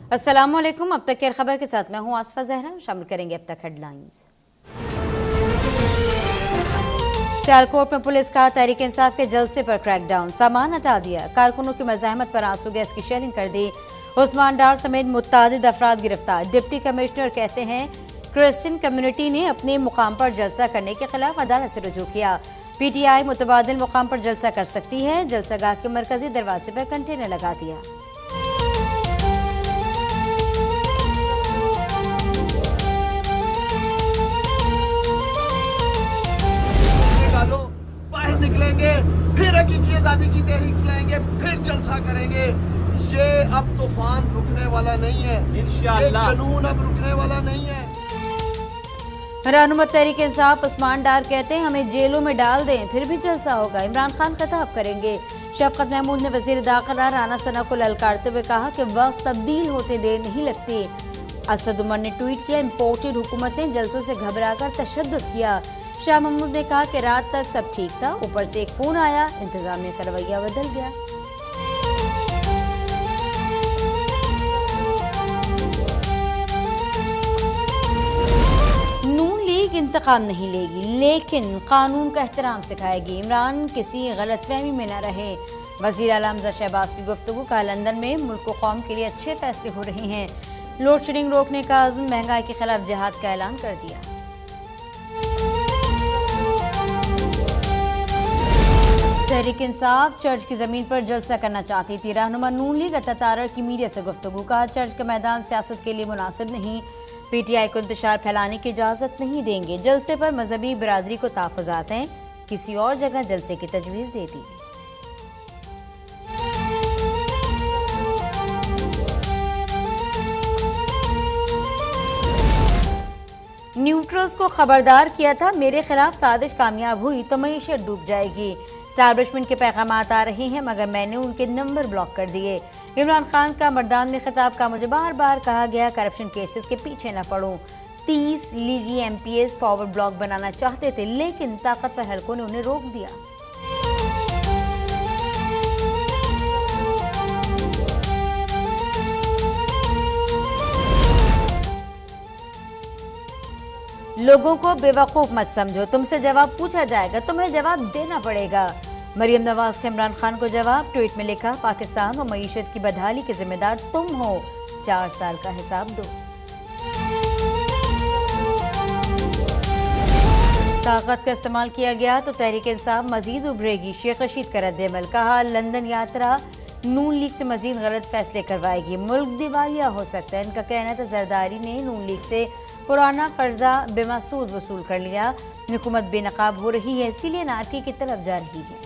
अस्सलामुअलैकुम। अब तक की खबर के साथ मैं हूं आसफा जहरा। शामिल करेंगे अब तक हेडलाइंस। सियालकोट में पुलिस का तहरीक इंसाफ के जलसे पर क्रैकडाउन, सामान हटा दिया, कारकुनों की मज़ाहमत पर आंसू गैस की शेलिंग कर दी। उस्मान डार समेत मुत्तादिद अफराद गिरफ्तार। डिप्टी कमिश्नर कहते हैं क्रिश्चियन कम्युनिटी ने अपने मुकाम पर जलसा करने के खिलाफ अदालत से रुजू किया। PTI मुतबादिल मुकाम पर जलसा कर सकती है। जलसागाह के मरकजी दरवाजे पर कंटेनर लगा दिया। बाहर निकलेंगे, फिर हकीकी आजादी की तहरीक चलाएंगे, फिर जलसा करेंगे। ये अब तूफान रुकने वाला नहीं है, इंशाअल्लाह। जुनून अब रुकने वाला नहीं है। रहनुमा तहरीक इंसाफ उस्मान डार कहते हैं हमें जेलों में डाल दें फिर भी जलसा होगा। इमरान खान खिताब करेंगे। शफकत महमूद ने वजीर दाखिला राना सना को ललकारते हुए कहा कि वक्त तब्दील होते देर नहीं लगती। असद उमर ने ट्वीट किया इम्पोर्टेड हुकूमत ने जलसों से घबराकर तशद्दुद किया। शाह महमूद ने कहा कि रात तक सब ठीक था, ऊपर से एक फोन आया, इंतजामिया का रवैया बदल गया। नून लीग इंतकाम नहीं लेगी लेकिन कानून का एहतराम सिखाएगी। इमरान किसी गलतफहमी में न रहे। वजीर आला हमजा शहबाज की गुफ्तगू। कहा लंदन में मुल्क व कौम के लिए अच्छे फैसले हो रहे हैं। लोड शेडिंग रोकने का अज़्म, महंगाई के खिलाफ जिहाद का ऐलान कर दिया। तहरीक इंसाफ चर्च की जमीन पर जलसा करना चाहती थी। रहनुमा नून लीग अता तारड़ की मीडिया से गुफ्तगू। कहा चर्च का मैदान सियासत के लिए मुनासिब नहीं। PTI को इंतशार फैलाने की इजाजत नहीं देंगे। जलसे पर मजहबी बिरादरी को तहफ़्फ़ुज़ात हैं, किसी और जगह जलसे की तजवीज़ दे दी। न्यूट्रल्स को खबरदार किया था, मेरे खिलाफ साजिश कामयाब हुई तो मईशत डूब जाएगी। स्टैब्लिशमेंट के पैगाम आ रहे हैं मगर मैंने उनके नंबर ब्लॉक कर दिए। इमरान खान का मर्दान में खिताब। का मुझे बार बार कहा गया करप्शन केसेस के पीछे न पड़ो। 30 लीगी MPs फॉरवर्ड ब्लॉक बनाना चाहते थे लेकिन ताकतवर हलकों ने उन्हें रोक दिया। लोगों को बेवकूफ मत समझो, तुमसे जवाब पूछा जाएगा, तुम्हें जवाब देना पड़ेगा। मरियम नवाज का इमरान खान को जवाब। ट्वीट में लिखा पाकिस्तान और मईशत की बदहाली के जिम्मेदार तुम हो, 4 साल का हिसाब दो। ताकत का इस्तेमाल किया गया तो तहरीक इंसाफ मजीद उभरेगी। शेख रशीद का रद्द-ए-अमल। कहा लंदन यात्रा नून लीग से मजीद गलत फैसले करवाएगी, मुल्क दिवालिया हो सकता है। इनका कहना था जरदारी ने नून लीग से पुराना कर्जा बेमसूद वसूल कर लिया। हुकूमत बेनकाब हो रही है इसीलिए नारकी की तरफ जा रही है।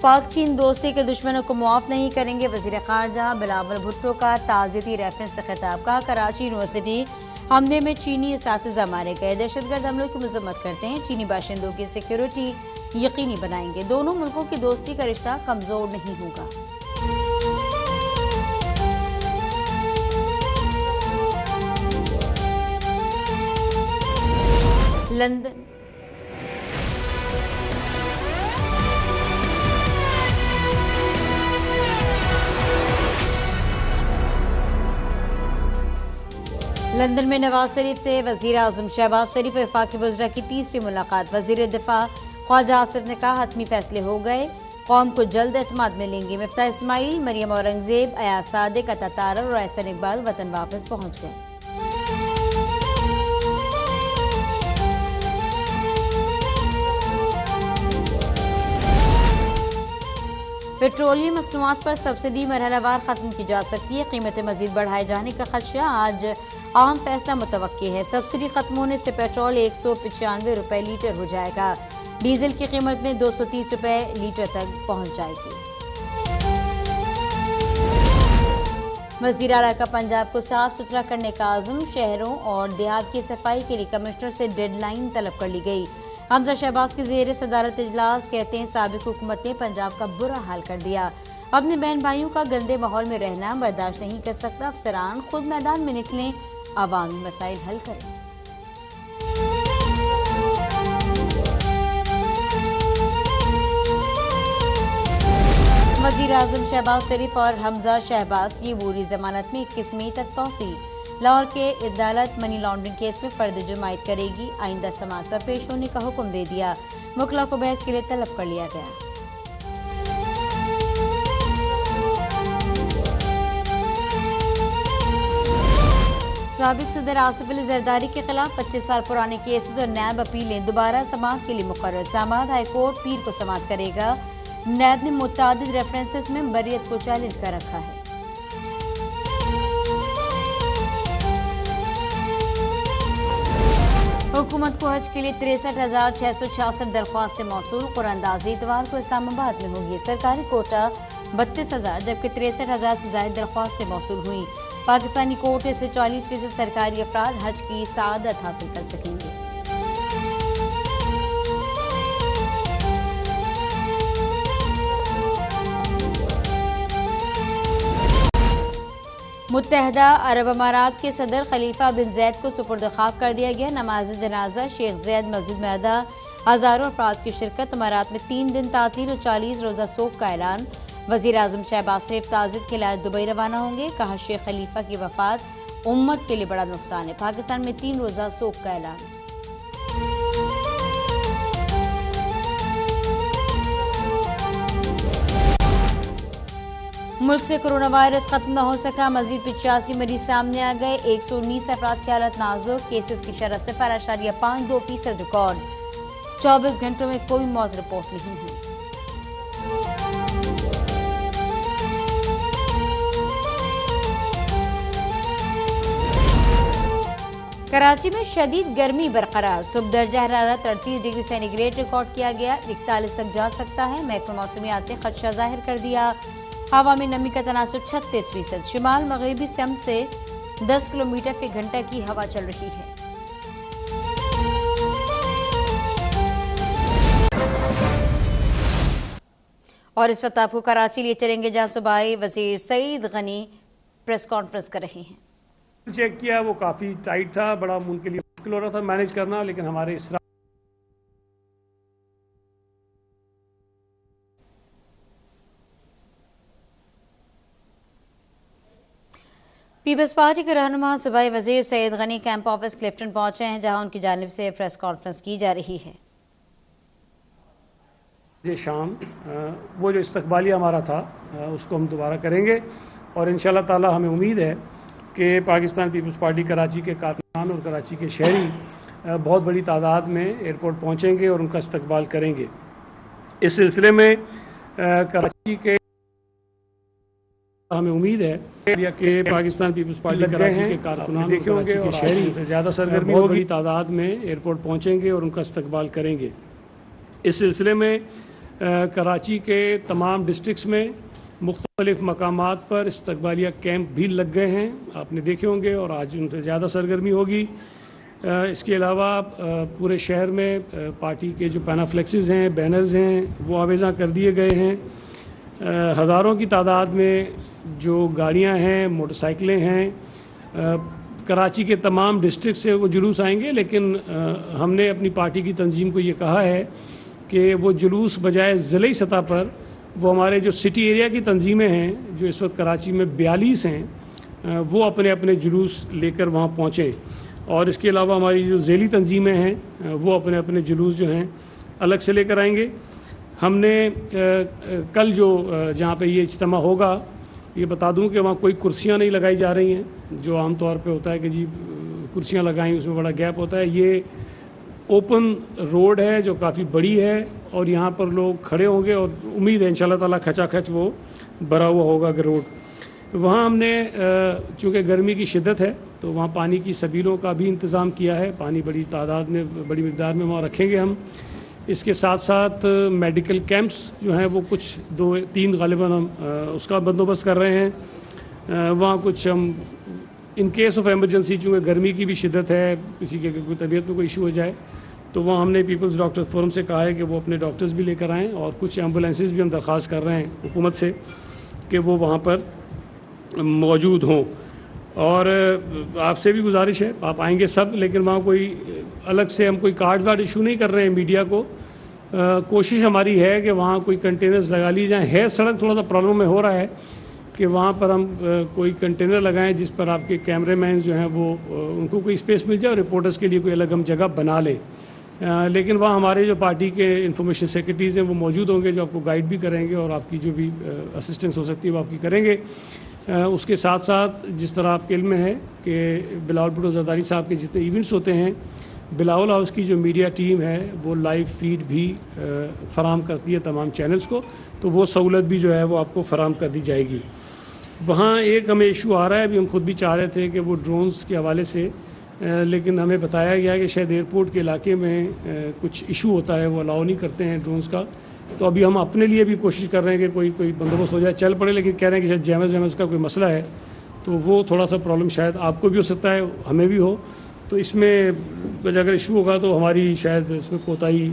पाक चीन दोस्ती के दुश्मनों को मुआफ नहीं करेंगे। वजीर खारजा बिलावल भुट्टो का ताज़ियती रेफरेंस से खिताब। कहा कराची यूनिवर्सिटी हमले में चीनी असातिज़ा मारे गए, दहशतगर्द हमलों की मजम्मत करते हैं। चीनी बाशिंदों की सिक्योरिटी यकीनी बनाएंगे। दोनों मुल्कों की दोस्ती का रिश्ता कमजोर नहीं होगा। लंदन लंदन में नवाज शरीफ से वजीर आजम शहबाज शरीफ और वफाकी वज़रा की तीसरी मुलाकात। वजीर दिफा ख्वाजा आसिफ ने कहा हतमी फैसले हो गए, कौम को जल्द एतमाद मिलेंगे। मिफ्ता इस्माइल, मरियम औरंगजेब, अयाज सादिक, अता तारड़ और एहसन इकबाल वतन वापस पहुंच गए। पेट्रोलियम मसनूआत पर सब्सिडी मरहलावार खत्म की जा सकती है। कीमतें मजीद बढ़ाए जाने का खदशा। आज आम फैसला मुतवक्की है। सब्सिडी खत्म होने से पेट्रोल 195 रुपए लीटर हो जाएगा। डीजल की कीमत में 230 रुपए लीटर तक पहुंच जाएगी। वज़ीर आला का पंजाब को साफ सुथरा करने का आज़म। शहरों और देहात की सफाई के लिए कमिश्नर से डेडलाइन तलब कर ली गई। हमजा शहबाज की ज़ेर सदारत इजलास। कहते हैं साबिक हुकूमत ने पंजाब का बुरा हाल कर दिया। अपने बहन भाइयों का गंदे माहौल में रहना बर्दाश्त नहीं कर सकता। अफसरान खुद मैदान में निकलें, अवामी मसाइल हल करें। वज़ीर आज़म शहबाज शरीफ और हमजा शहबाज की अबूरी जमानत में 21 मई तक तौसी। लाहौर के अदालत मनी लॉन्ड्रिंग केस में फर्द जुर्मायत करेगी। आइंदा समाअत पर पेश होने का हुक्म दे दिया। मुखला को बहस के लिए तलब कर लिया गया। साबिक सदर आसिफ अली जरदारी के खिलाफ 25 साल पुराने केसेज और नैब अपीलें दोबारा समाअत के लिए मुकर्रर। इस्लामाबाद हाई कोर्ट पीर को समाअत करेगा। नैब ने मुतादिद रेफरेंसेस में बरियत को चैलेंज कर रखा है। हुकूमत को हज के लिए 63,666 दरख्वास्तें मौसूल। कुरानंदाजी इतवार को इस्लामाबाद में होगी। सरकारी कोटा 32,000 जबकि 63,000 से ज्यादा दरख्वास्तें मौसूल हुई। पाकिस्तानी कोटे से 40% सरकारी अफराद हज की सआदत हासिल कर सकेंगे। मुत्तहदा अरब अमारात के सदर खलीफा बिन जैद को सुपुर्द खाक कर दिया गया। नमाज जनाजा शेख जैद मस्जिद में अदा। हजारों अफराद की शिरकत। अमारात में 3 दिन तातील और 40 रोजा सोग का ऐलान। वज़ीर आज़म शहबाज शरीफ ताज़ियत के लिए दुबई रवाना होंगे। कहा शेख खलीफा की वफात उम्मत के लिए बड़ा नुकसान है। पाकिस्तान में 3 रोजा सोग का ऐलान। मुल्क से कोरोना वायरस खत्म न हो सका। मजीद 85 मरीज सामने आ गए। 119 अफराद की हालत नाजुक। केसेस की शरह 0.52% रिकॉर्ड। 24 घंटों में कोई मौत रिपोर्ट नहीं हुई। कराची में शदीद गर्मी बरकरार। सुबह दर्जा हरारत 38 डिग्री सेंटीग्रेड रिकॉर्ड किया गया। 41 तक जा सकता है। महकमा मौसमियात ने खदशा जाहिर कर दिया। हवा में नमी का तनासुब 36%। शिमाल मगरबी समत से 10 किलोमीटर फी घंटा की हवा चल रही है। और इस वक्त आपको कराची लिए चलेंगे जहां सूबाई वजीर सईद गनी प्रेस कॉन्फ्रेंस कर रहे हैं। चेक किया, वो काफ़ी टाइट था, बड़ा उनके लिए मुश्किल हो रहा था मैनेज करना, लेकिन हमारे इस पीपल्स पार्टी के रहनुमा सूबाई वजीर सईद गनी कैंप ऑफिस क्लिफ्टन पहुंचे हैं जहां उनकी जानिब से प्रेस कॉन्फ्रेंस की जा रही है। शाम वो जो इस्तकबालिया हमारा था उसको हम दोबारा करेंगे और इंशाल्लाह ताला हमें उम्मीद है कि पाकिस्तान पीपल्स पार्टी कराची के कारकुनान और कराची के शहरी बहुत बड़ी तादाद में एयरपोर्ट पहुंचेंगे और उनका इस्तकबाल करेंगे। इस सिलसिले में कराची के हमें उम्मीद है कि पाकिस्तान पीपल्स पार्टी कराची के कारकुनान और कराची के शहरी ज़्यादा सरगर्मी बहुत बड़ी तादाद में एयरपोर्ट पहुंचेंगे और उनका इस्तकबाल करेंगे। इस सिलसिले में कराची के तमाम डिस्ट्रिक्ट्स में मुख्तलिफ मकामात पर इस्तकबालिया कैंप भी लग गए हैं, आपने देखे होंगे, और आज उनसे ज़्यादा सरगर्मी होगी। इसके अलावा पूरे शहर में पार्टी के जो पैनाफ्लेक्सेस हैं, बैनर्स हैं, वो आवेज़ा कर दिए गए हैं। हज़ारों की तादाद में जो गाड़ियां हैं, मोटरसाइकिलें हैं, कराची के तमाम डिस्ट्रिक्ट से वो जुलूस आएंगे, लेकिन हमने अपनी पार्टी की तंजीम को ये कहा है कि वो जुलूस बजाय ज़िले सतह पर वो हमारे जो सिटी एरिया की तंजीमें हैं जो इस वक्त कराची में 42 हैं, वो अपने अपने जुलूस लेकर वहाँ पहुँचें। और इसके अलावा हमारी जो ज़ेली तंजीमें हैं वो अपने अपने जुलूस जो हैं अलग से लेकर आएंगे। हमने कल जो जहाँ पे ये इज्तिमा होगा, ये बता दूं कि वहाँ कोई कुर्सियाँ नहीं लगाई जा रही हैं जो आम तौर पे होता है कि जी कुर्सियाँ लगाएं, उसमें बड़ा गैप होता है। ये ओपन रोड है जो काफ़ी बड़ी है और यहाँ पर लोग खड़े होंगे और उम्मीद है इंशाल्लाह ताला खचाखच वो भरा हुआ होगा कि रोड। तो वहाँ हमने चूँकि गर्मी की शिद्दत है तो वहाँ पानी की सबीलों का भी इंतज़ाम किया है। पानी बड़ी तादाद में, बड़ी मिकदार में वहाँ रखेंगे हम। इसके साथ साथ मेडिकल कैंप्स जो हैं वो कुछ 2-3 गालिबन हम उसका बंदोबस्त कर रहे हैं। वहाँ कुछ हम इन केस ऑफ एमरजेंसी, चूँकि गर्मी की भी शिद्दत है, किसी के कोई तबीयत में कोई इशू हो जाए तो वहाँ हमने पीपल्स डॉक्टर फोरम से कहा है कि वो अपने डॉक्टर्स भी लेकर आएँ और कुछ एम्बुलेंसेस भी हम दरख्वास्त कर रहे हैं हुकूमत से कि वो वहाँ पर मौजूद हों। और आपसे भी गुजारिश है, आप आएंगे सब, लेकिन वहाँ कोई अलग से हम कोई कार्ड वार्ड इशू नहीं कर रहे हैं मीडिया को, कोशिश हमारी है कि वहाँ कोई कंटेनर्स लगा लिए जाएँ। है सड़क थोड़ा सा प्रॉब्लम में हो रहा है कि वहाँ पर हम कोई कंटेनर लगाएं जिस पर आपके कैमरामैन जो हैं वो उनको कोई स्पेस मिल जाए और रिपोर्टर्स के लिए कोई अलग हम जगह बना लें। लेकिन वहाँ हमारे जो पार्टी के इंफॉर्मेशन सेक्रेटरीज़ हैं वो मौजूद होंगे जो आपको गाइड भी करेंगे और आपकी जो भी असिस्टेंस हो सकती है वो आपकी करेंगे। उसके साथ साथ जिस तरह आपके इल्म में है कि बिलावल भुट्टो जरदारी साहब के जितने इवेंट्स होते हैं, बिलावल हाउस की जो मीडिया टीम है वो लाइव फीड भी फराहम करती है तमाम चैनल्स को, तो वो सहूलत भी जो है वो आपको फराहम कर दी जाएगी। वहाँ एक हमें इशू आ रहा है, अभी हम खुद भी चाह रहे थे कि वो ड्रोन्स के हवाले से, लेकिन हमें बताया गया कि शायद एयरपोर्ट के इलाके में कुछ इशू होता है, वो अलाउ नहीं करते हैं ड्रोन्स का। तो अभी हम अपने लिए भी कोशिश कर रहे हैं कि कोई बंदोबस्त हो जाए, चल पड़े, लेकिन कह रहे हैं कि शायद जैमस का कोई मसला है, तो वो थोड़ा सा प्रॉब्लम शायद आपको भी हो सकता है, हमें भी हो। तो इसमें अगर इशू होगा तो हमारी शायद इसमें कोताही